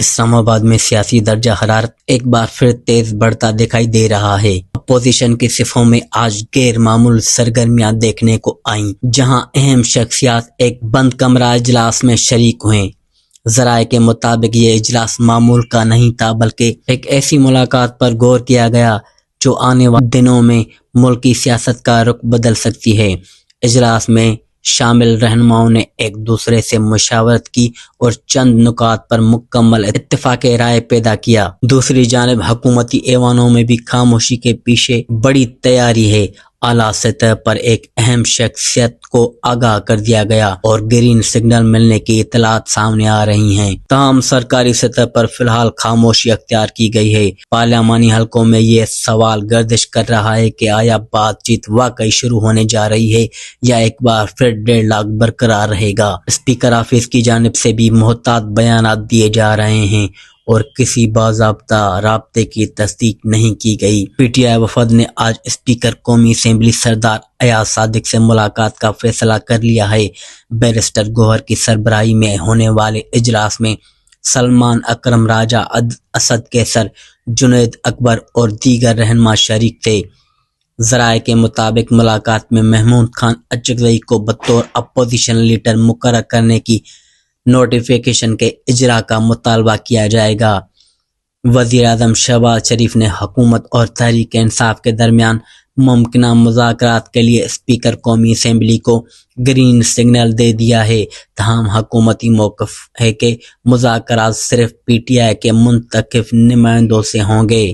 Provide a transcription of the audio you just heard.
اسلام آباد میں سیاسی درجہ حرارت ایک بار پھر تیز بڑھتا دکھائی دے رہا ہے۔ اپوزیشن کی صفوں میں آج غیر معمول سرگرمیاں دیکھنے کو آئیں، جہاں اہم شخصیات ایک بند کمرہ اجلاس میں شریک ہوئے۔ ذرائع کے مطابق یہ اجلاس معمول کا نہیں تھا، بلکہ ایک ایسی ملاقات پر غور کیا گیا جو آنے والے دنوں میں ملکی سیاست کا رخ بدل سکتی ہے۔ اجلاس میں شامل رہنماؤں نے ایک دوسرے سے مشاورت کی اور چند نکات پر مکمل اتفاق رائے پیدا کیا۔ دوسری جانب حکومتی ایوانوں میں بھی خاموشی کے پیچھے بڑی تیاری ہے۔ اعلیٰ سطح پر ایک اہم شخصیت کو آگاہ کر دیا گیا اور گرین سگنل ملنے کی اطلاعات سامنے آ رہی ہیں، تاہم سرکاری سطح پر فی الحال خاموشی اختیار کی گئی ہے۔ پارلیمانی حلقوں میں یہ سوال گردش کر رہا ہے کہ آیا بات چیت واقعی شروع ہونے جا رہی ہے یا ایک بار پھر ڈیڈ لاک برقرار رہے گا۔ اسپیکر آفس کی جانب سے بھی محتاط بیانات دیے جا رہے ہیں اور کسی باضابطہ رابطے کی تصدیق نہیں کی گئی۔ پی ٹی آئی وفد نے آج اسپیکر قومی اسمبلی سردار ایاز صادق سے ملاقات کا فیصلہ کر لیا ہے۔ بیرسٹر گوہر کی سربراہی میں ہونے والے اجلاس میں سلمان اکرم راجہ، اسد کیسر، جنید اکبر اور دیگر رہنما شریک تھے۔ ذرائع کے مطابق ملاقات میں محمود خان اچکزئی کو بطور اپوزیشن لیڈر مقرر کرنے کی نوٹیفیکیشن کے اجرا کا مطالبہ کیا جائے گا۔ وزیر اعظم شہباز شریف نے حکومت اور تحریک انصاف کے درمیان ممکنہ مذاکرات کے لیے اسپیکر قومی اسمبلی کو گرین سگنل دے دیا ہے، تاہم حکومتی موقف ہے کہ مذاکرات صرف پی ٹی آئی کے منتخب نمائندوں سے ہوں گے۔